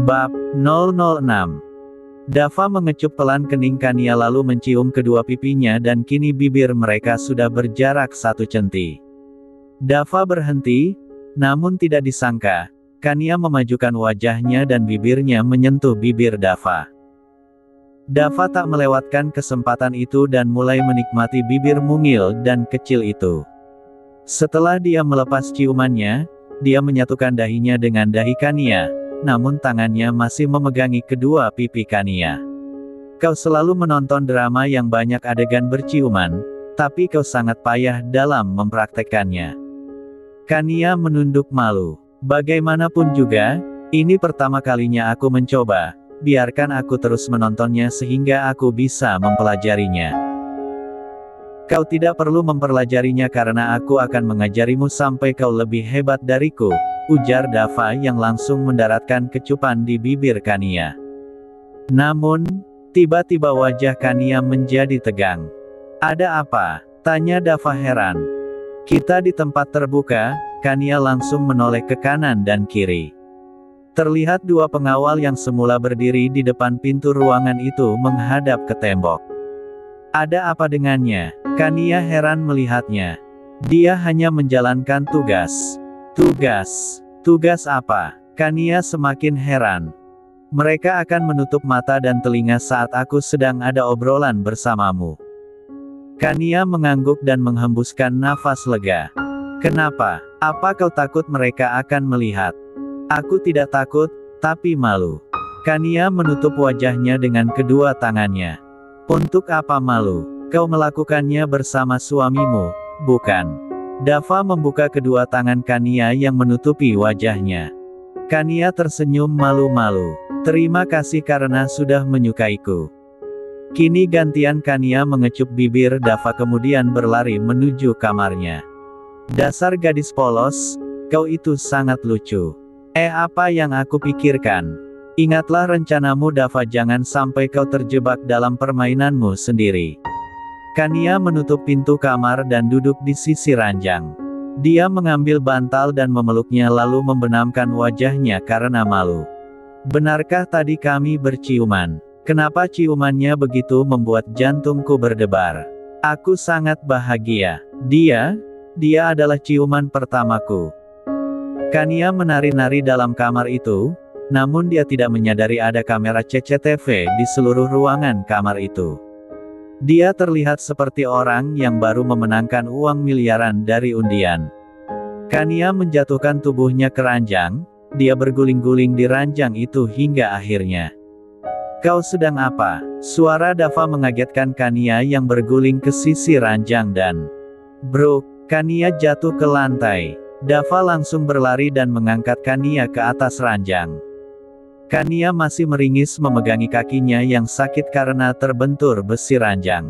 Bab 006. Dava mengecup pelan kening Kania lalu mencium kedua pipinya dan kini bibir mereka sudah berjarak 1 centi. Dava berhenti, namun tidak disangka, Kania memajukan wajahnya dan bibirnya menyentuh bibir Dava. Dava tak melewatkan kesempatan itu dan mulai menikmati bibir mungil dan kecil itu. Setelah dia melepas ciumannya, dia menyatukan dahinya dengan dahi Kania, namun tangannya masih memegangi kedua pipi Kania. Kau selalu menonton drama yang banyak adegan berciuman, tapi kau sangat payah dalam mempraktekkannya. Kania menunduk malu. Bagaimanapun juga, ini pertama kalinya aku mencoba, biarkan aku terus menontonnya sehingga aku bisa mempelajarinya. Kau tidak perlu mempelajarinya karena aku akan mengajarimu sampai kau lebih hebat dariku, ujar Dava yang langsung mendaratkan kecupan di bibir Kania. Namun, tiba-tiba wajah Kania menjadi tegang. Ada apa? Tanya Dava heran. Kita di tempat terbuka, Kania langsung menoleh ke kanan dan kiri. Terlihat 2 pengawal yang semula berdiri di depan pintu ruangan itu menghadap ke tembok. Ada apa dengannya? Kania heran melihatnya. Dia hanya menjalankan tugas. Tugas apa? Kania semakin heran. Mereka akan menutup mata dan telinga saat aku sedang ada obrolan bersamamu. Kania mengangguk dan menghembuskan nafas lega. Kenapa? Apa kau takut mereka akan melihat? Aku tidak takut, tapi malu. Kania menutup wajahnya dengan kedua tangannya. Untuk apa malu? Kau melakukannya bersama suamimu, bukan? Dava membuka kedua tangan Kania yang menutupi wajahnya. Kania tersenyum malu-malu. Terima kasih karena sudah menyukaiku. Kini gantian Kania mengecup bibir Dava kemudian berlari menuju kamarnya. Dasar gadis polos, kau itu sangat lucu. Apa yang aku pikirkan? Ingatlah rencanamu Dava, jangan sampai kau terjebak dalam permainanmu sendiri. Kania menutup pintu kamar dan duduk di sisi ranjang. Dia mengambil bantal dan memeluknya lalu membenamkan wajahnya karena malu. Benarkah tadi kami berciuman? Kenapa ciumannya begitu membuat jantungku berdebar? Aku sangat bahagia. Dia adalah ciuman pertamaku. Kania menari-nari dalam kamar itu, namun dia tidak menyadari ada kamera CCTV di seluruh ruangan kamar itu. Dia terlihat seperti orang yang baru memenangkan uang miliaran dari undian. Kania menjatuhkan tubuhnya ke ranjang, dia berguling-guling di ranjang itu hingga akhirnya. Kau sedang apa? Suara Dava mengagetkan Kania yang berguling ke sisi ranjang dan bruk, Kania jatuh ke lantai. Dava langsung berlari dan mengangkat Kania ke atas ranjang. Kania masih meringis memegangi kakinya yang sakit karena terbentur besi ranjang.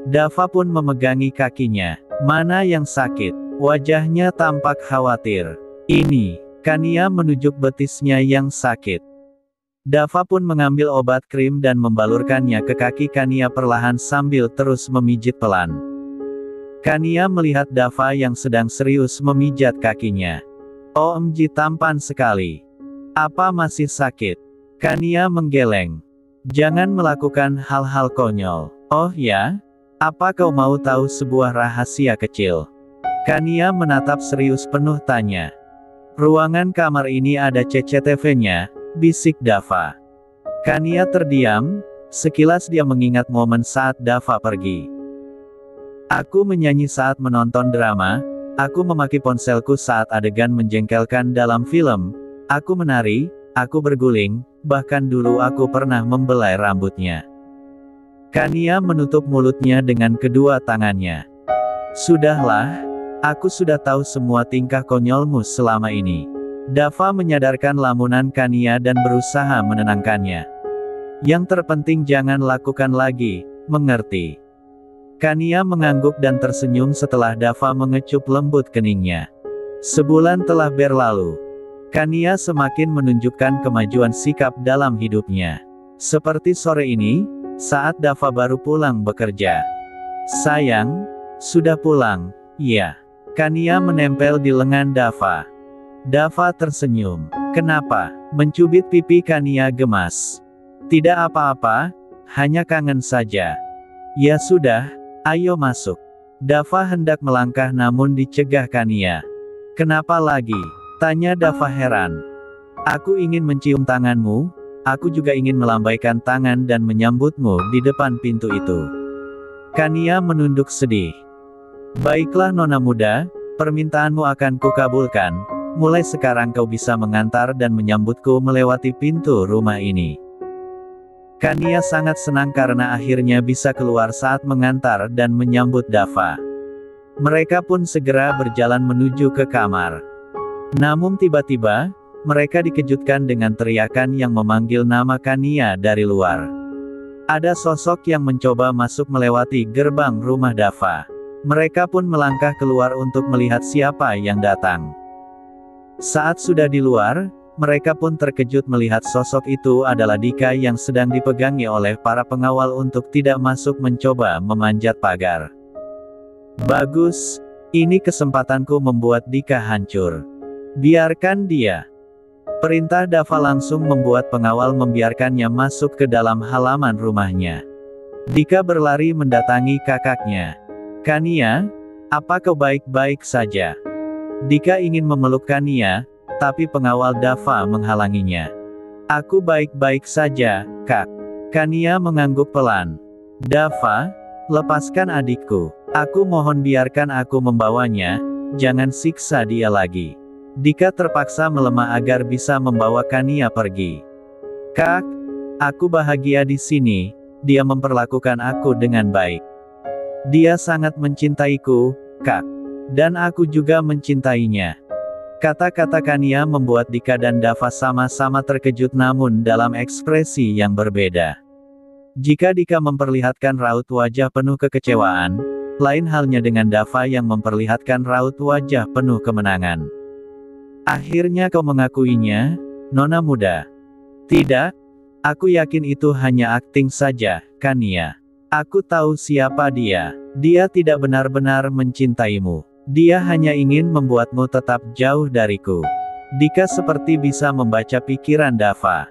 Dava pun memegangi kakinya. Mana yang sakit? Wajahnya tampak khawatir. Ini. Kania menunjuk betisnya yang sakit. Dava pun mengambil obat krim dan membalurkannya ke kaki Kania perlahan sambil terus memijit pelan. Kania melihat Dava yang sedang serius memijat kakinya. OMG, tampan sekali. Apa masih sakit? Kania menggeleng. Jangan melakukan hal-hal konyol. Oh ya? Apa kau mau tahu sebuah rahasia kecil? Kania menatap serius penuh tanya. Ruangan kamar ini ada CCTV-nya, bisik Dava. Kania terdiam, sekilas dia mengingat momen saat Dava pergi. Aku menyanyi saat menonton drama, aku memakai ponselku saat adegan menjengkelkan dalam film, aku menari, aku berguling, bahkan dulu aku pernah membelai rambutnya. Kania menutup mulutnya dengan kedua tangannya. Sudahlah, aku sudah tahu semua tingkah konyolmu selama ini. Dava menyadarkan lamunan Kania dan berusaha menenangkannya. Yang terpenting jangan lakukan lagi, mengerti? Kania mengangguk dan tersenyum setelah Dava mengecup lembut keningnya. Sebulan telah berlalu. Kania semakin menunjukkan kemajuan sikap dalam hidupnya. Seperti sore ini, saat Dava baru pulang bekerja. Sayang, sudah pulang, iya. Kania menempel di lengan Dava. Dava tersenyum. Kenapa? Mencubit pipi Kania gemas. Tidak apa-apa, hanya kangen saja. Ya sudah, ayo masuk. Dava hendak melangkah namun dicegah Kania. Kenapa lagi? Tanya Dava heran. Aku ingin mencium tanganmu, aku juga ingin melambaikan tangan dan menyambutmu di depan pintu itu. Kania menunduk sedih. Baiklah nona muda, permintaanmu akan kukabulkan. Mulai sekarang kau bisa mengantar dan menyambutku melewati pintu rumah ini. Kania sangat senang karena akhirnya bisa keluar saat mengantar dan menyambut Dava. Mereka pun segera berjalan menuju ke kamar. Namun tiba-tiba, mereka dikejutkan dengan teriakan yang memanggil nama Kania dari luar. Ada sosok yang mencoba masuk melewati gerbang rumah Dava. Mereka pun melangkah keluar untuk melihat siapa yang datang. Saat sudah di luar, mereka pun terkejut melihat sosok itu adalah Dika yang sedang dipegangi oleh para pengawal untuk tidak masuk mencoba memanjat pagar. Bagus, ini kesempatanku membuat Dika hancur. Biarkan dia. Perintah Dava langsung membuat pengawal membiarkannya masuk ke dalam halaman rumahnya. Dika berlari mendatangi kakaknya. Kania, apa kau baik-baik saja? Dika ingin memeluk Kania, tapi pengawal Dava menghalanginya. Aku baik-baik saja, Kak. Kania mengangguk pelan. Dava, lepaskan adikku. Aku mohon biarkan aku membawanya, jangan siksa dia lagi. Dika terpaksa melemah agar bisa membawa Kania pergi. Kak, aku bahagia di sini, dia memperlakukan aku dengan baik. Dia sangat mencintaiku, Kak. Dan aku juga mencintainya. Kata-kata Kania membuat Dika dan Dava sama-sama terkejut namun dalam ekspresi yang berbeda. Jika Dika memperlihatkan raut wajah penuh kekecewaan, lain halnya dengan Dava yang memperlihatkan raut wajah penuh kemenangan. Akhirnya kau mengakuinya, nona muda. Tidak, aku yakin itu hanya akting saja, Kania. Aku tahu siapa dia. Dia tidak benar-benar mencintaimu. Dia hanya ingin membuatmu tetap jauh dariku. Dika seperti bisa membaca pikiran Dava.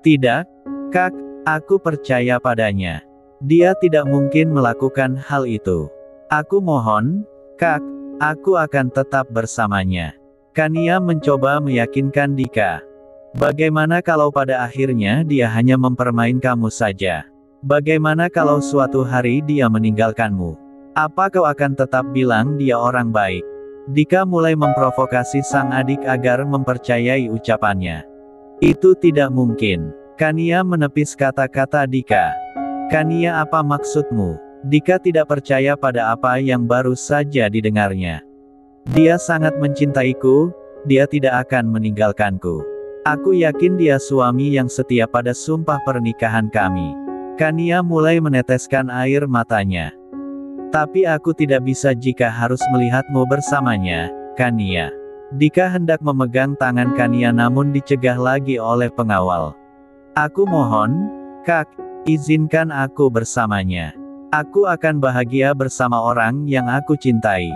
Tidak, Kak, aku percaya padanya. Dia tidak mungkin melakukan hal itu. Aku mohon, Kak, aku akan tetap bersamanya. Kania mencoba meyakinkan Dika. Bagaimana kalau pada akhirnya dia hanya mempermain kamu saja? Bagaimana kalau suatu hari dia meninggalkanmu? Apa kau akan tetap bilang dia orang baik? Dika mulai memprovokasi sang adik agar mempercayai ucapannya. Itu tidak mungkin. Kania menepis kata-kata Dika. Kania, apa maksudmu? Dika tidak percaya pada apa yang baru saja didengarnya. Dia sangat mencintaiku, dia tidak akan meninggalkanku. Aku yakin dia suami yang setia pada sumpah pernikahan kami. Kania mulai meneteskan air matanya. Tapi aku tidak bisa jika harus melihatmu bersamanya, Kania. Dika hendak memegang tangan Kania namun dicegah lagi oleh pengawal. Aku mohon, Kak, izinkan aku bersamanya. Aku akan bahagia bersama orang yang aku cintai.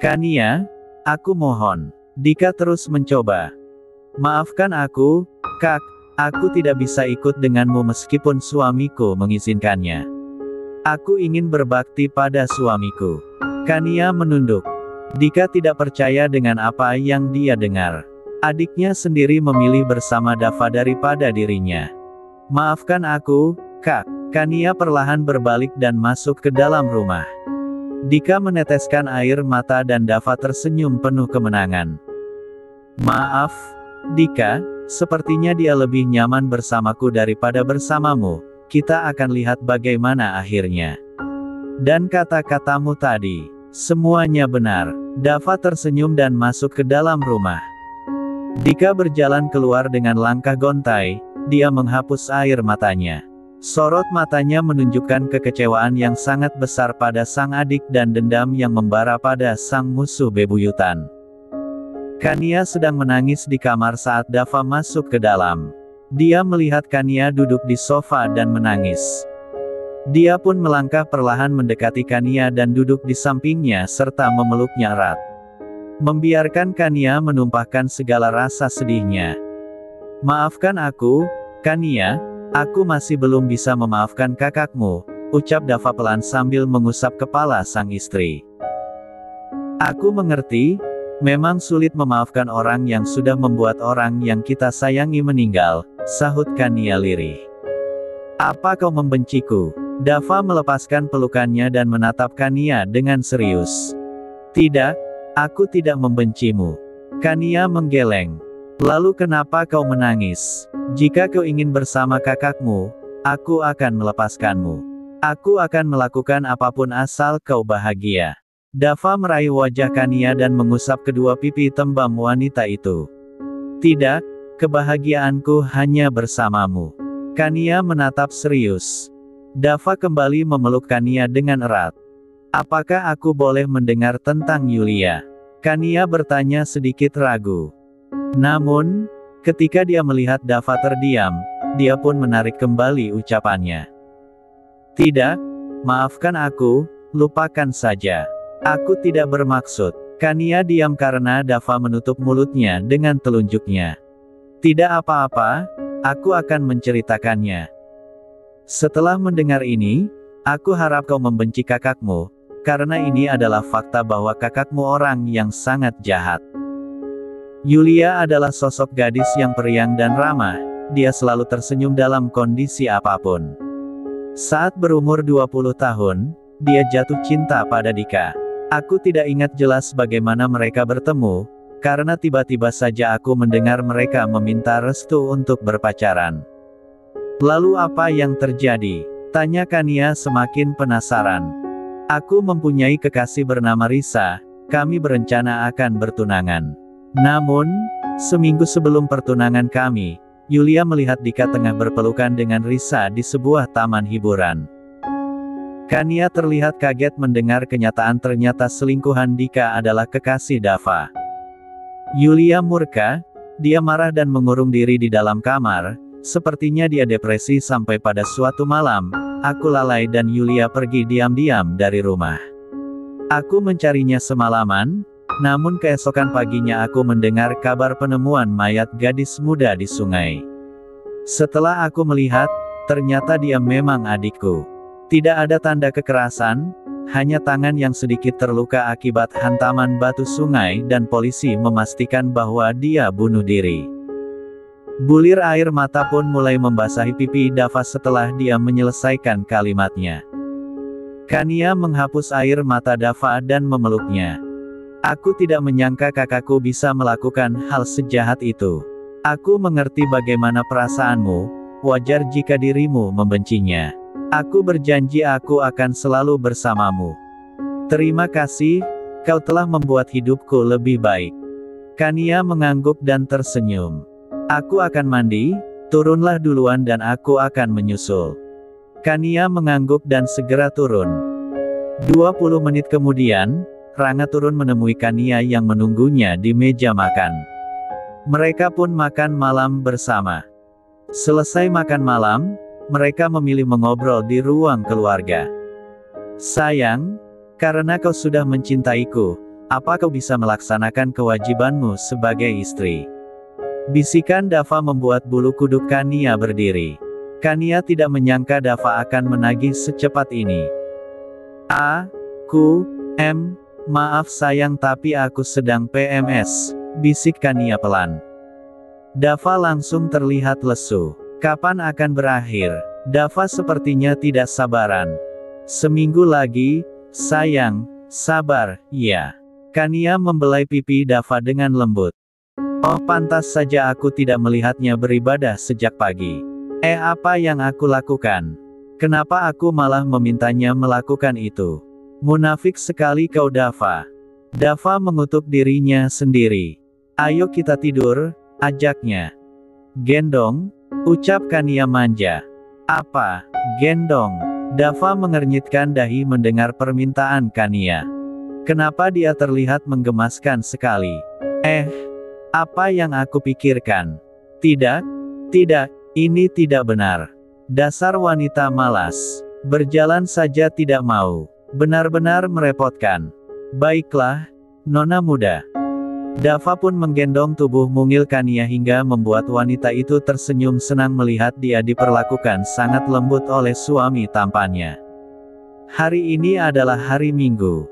Kania, aku mohon. Dika terus mencoba. Maafkan aku, Kak, aku tidak bisa ikut denganmu meskipun suamiku mengizinkannya. Aku ingin berbakti pada suamiku. Kania menunduk. Dika tidak percaya dengan apa yang dia dengar. Adiknya sendiri memilih bersama Dava daripada dirinya. Maafkan aku, Kak. Kania perlahan berbalik dan masuk ke dalam rumah. Dika meneteskan air mata dan Dava tersenyum penuh kemenangan. Maaf, Dika, sepertinya dia lebih nyaman bersamaku daripada bersamamu. Kita akan lihat bagaimana akhirnya. Dan kata-katamu tadi, semuanya benar. Dava tersenyum dan masuk ke dalam rumah. Dika berjalan keluar dengan langkah gontai, dia menghapus air matanya. Sorot matanya menunjukkan kekecewaan yang sangat besar pada sang adik dan dendam yang membara pada sang musuh bebuyutan. Kania sedang menangis di kamar saat Dava masuk ke dalam. Dia melihat Kania duduk di sofa dan menangis. Dia pun melangkah perlahan mendekati Kania dan duduk di sampingnya serta memeluknya erat. Membiarkan Kania menumpahkan segala rasa sedihnya. Maafkan aku, Kania, aku masih belum bisa memaafkan kakakmu, ucap Dava pelan sambil mengusap kepala sang istri. Aku mengerti, memang sulit memaafkan orang yang sudah membuat orang yang kita sayangi meninggal, sahut Kania lirih. Apa kau membenciku? Dava melepaskan pelukannya dan menatap Kania dengan serius. Tidak, aku tidak membencimu. Kania menggeleng. Lalu kenapa kau menangis? Jika kau ingin bersama kakakmu, aku akan melepaskanmu. Aku akan melakukan apapun asal kau bahagia. Dava meraih wajah Kania dan mengusap kedua pipi tembam wanita itu. Tidak, kebahagiaanku hanya bersamamu. Kania menatap serius. Dava kembali memeluk Kania dengan erat. Apakah aku boleh mendengar tentang Yulia? Kania bertanya sedikit ragu. Namun, ketika dia melihat Dava terdiam, dia pun menarik kembali ucapannya. Tidak, maafkan aku, lupakan saja. Aku tidak bermaksud. Kania diam karena Dava menutup mulutnya dengan telunjuknya. Tidak apa-apa, aku akan menceritakannya. Setelah mendengar ini, aku harap kau membenci kakakmu, karena ini adalah fakta bahwa kakakmu orang yang sangat jahat. Yulia adalah sosok gadis yang periang dan ramah, dia selalu tersenyum dalam kondisi apapun. Saat berumur 20 tahun, dia jatuh cinta pada Dika. Aku tidak ingat jelas bagaimana mereka bertemu, karena tiba-tiba saja aku mendengar mereka meminta restu untuk berpacaran. Lalu apa yang terjadi? Tanya Kania semakin penasaran. Aku mempunyai kekasih bernama Risa, kami berencana akan bertunangan. Namun, seminggu sebelum pertunangan kami, Yulia melihat Dika tengah berpelukan dengan Risa di sebuah taman hiburan. Kania terlihat kaget mendengar kenyataan ternyata selingkuhan Dika adalah kekasih Dava. Yulia murka, dia marah dan mengurung diri di dalam kamar, sepertinya dia depresi sampai pada suatu malam, aku lalai dan Yulia pergi diam-diam dari rumah. Aku mencarinya semalaman, namun keesokan paginya aku mendengar kabar penemuan mayat gadis muda di sungai. Setelah aku melihat, ternyata dia memang adikku. Tidak ada tanda kekerasan, hanya tangan yang sedikit terluka akibat hantaman batu sungai dan polisi memastikan bahwa dia bunuh diri. Bulir air mata pun mulai membasahi pipi Dava setelah dia menyelesaikan kalimatnya. Kania menghapus air mata Dava dan memeluknya. Aku tidak menyangka kakakku bisa melakukan hal sejahat itu. Aku mengerti bagaimana perasaanmu, wajar jika dirimu membencinya. Aku berjanji aku akan selalu bersamamu. Terima kasih, kau telah membuat hidupku lebih baik. Kania mengangguk dan tersenyum. Aku akan mandi, turunlah duluan dan aku akan menyusul. Kania mengangguk dan segera turun. 20 menit kemudian, Rangga turun menemui Kania yang menunggunya di meja makan. Mereka pun makan malam bersama. Selesai makan malam, mereka memilih mengobrol di ruang keluarga. Sayang, karena kau sudah mencintaiku, apa kau bisa melaksanakan kewajibanmu sebagai istri? Bisikan Dava membuat bulu kuduk Kania berdiri. Kania tidak menyangka Dava akan menagih secepat ini. Maaf sayang tapi aku sedang PMS, bisik Kania pelan. Dava langsung terlihat lesu. Kapan akan berakhir? Dava sepertinya tidak sabaran. Seminggu lagi, sayang, sabar, ya. Kania membelai pipi Dava dengan lembut. Oh pantas saja aku tidak melihatnya beribadah sejak pagi. Apa yang aku lakukan? Kenapa aku malah memintanya melakukan itu? Munafik sekali kau Dava. Dava mengutuk dirinya sendiri. Ayo kita tidur, ajaknya. Gendong, ucap Kania manja. Apa, gendong? Dava mengernyitkan dahi mendengar permintaan Kania. Kenapa dia terlihat menggemaskan sekali? Apa yang aku pikirkan? Tidak, ini tidak benar. Dasar wanita malas. Berjalan saja tidak mau. Benar-benar merepotkan. Baiklah, nona muda. Dava pun menggendong tubuh mungil Kania hingga membuat wanita itu tersenyum senang melihat dia diperlakukan sangat lembut oleh suami tampannya. Hari ini adalah hari Minggu.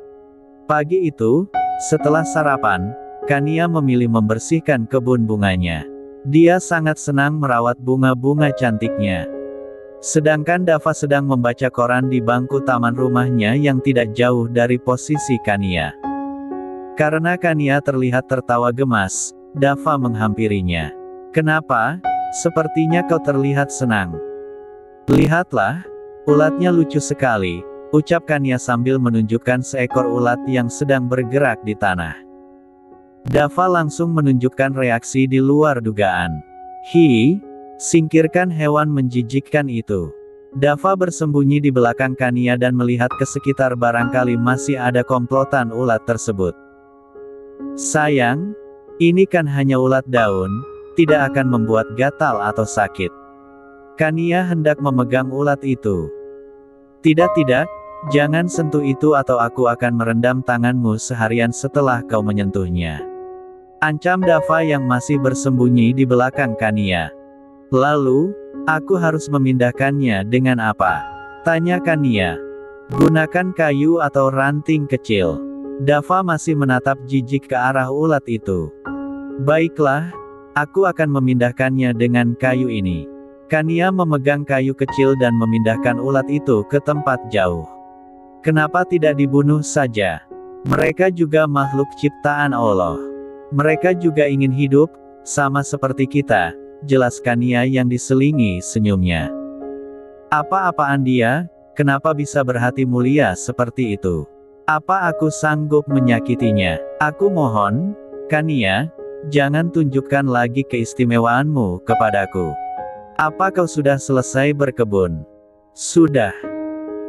Pagi itu, setelah sarapan, Kania memilih membersihkan kebun bunganya. Dia sangat senang merawat bunga-bunga cantiknya. Sedangkan Dava sedang membaca koran di bangku taman rumahnya yang tidak jauh dari posisi Kania. Karena Kania terlihat tertawa gemas, Dava menghampirinya. "Kenapa? Sepertinya kau terlihat senang. Lihatlah, ulatnya lucu sekali," ucap Kania sambil menunjukkan seekor ulat yang sedang bergerak di tanah. Dava langsung menunjukkan reaksi di luar dugaan. "Hi, singkirkan hewan menjijikkan itu." Dava bersembunyi di belakang Kania dan melihat ke sekitar barangkali masih ada komplotan ulat tersebut. "Sayang, ini kan hanya ulat daun, tidak akan membuat gatal atau sakit." Kania hendak memegang ulat itu. "Tidak, jangan sentuh itu atau aku akan merendam tanganmu seharian setelah kau menyentuhnya," ancam Dava yang masih bersembunyi di belakang Kania. "Lalu, aku harus memindahkannya dengan apa?" tanya Kania. "Gunakan kayu atau ranting kecil." Dava masih menatap jijik ke arah ulat itu. "Baiklah, aku akan memindahkannya dengan kayu ini." Kania memegang kayu kecil dan memindahkan ulat itu ke tempat jauh. "Kenapa tidak dibunuh saja? Mereka juga makhluk ciptaan Allah. Mereka juga ingin hidup, sama seperti kita," jelas Kania yang diselingi senyumnya. "Apa-apaan dia? Kenapa bisa berhati mulia seperti itu? Apa aku sanggup menyakitinya? Aku mohon, Kania, jangan tunjukkan lagi keistimewaanmu kepadaku. Apa kau sudah selesai berkebun?" "Sudah."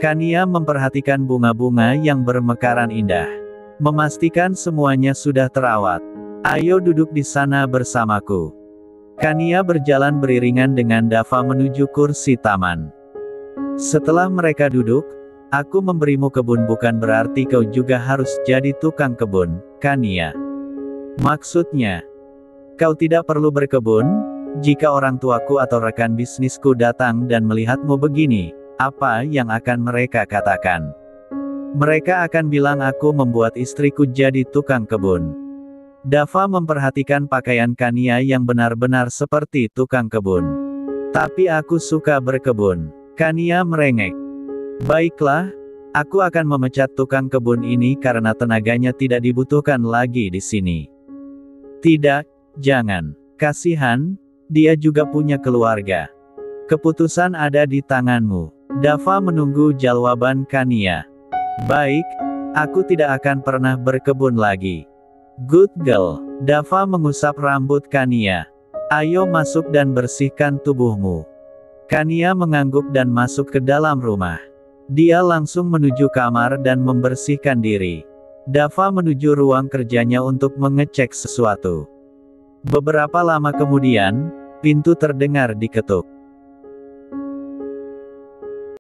Kania memperhatikan bunga-bunga yang bermekaran indah. "Memastikan semuanya sudah terawat. Ayo duduk di sana bersamaku." Kania berjalan beriringan dengan Dava menuju kursi taman. Setelah mereka duduk, "Aku memberimu kebun bukan berarti kau juga harus jadi tukang kebun, Kania." "Maksudnya, kau tidak perlu berkebun? Jika orang tuaku atau rekan bisnisku datang dan melihatmu begini, apa yang akan mereka katakan? Mereka akan bilang aku membuat istriku jadi tukang kebun." Dava memperhatikan pakaian Kania yang benar-benar seperti tukang kebun. "Tapi aku suka berkebun." Kania merengek. "Baiklah, aku akan memecat tukang kebun ini karena tenaganya tidak dibutuhkan lagi di sini." "Tidak, jangan. Kasihan, dia juga punya keluarga. Keputusan ada di tanganmu." Dava menunggu jawaban Kania. "Baik, aku tidak akan pernah berkebun lagi." "Good girl." Dava mengusap rambut Kania. "Ayo masuk dan bersihkan tubuhmu." Kania mengangguk dan masuk ke dalam rumah. Dia langsung menuju kamar dan membersihkan diri. Dava menuju ruang kerjanya untuk mengecek sesuatu. Beberapa lama kemudian, pintu terdengar diketuk.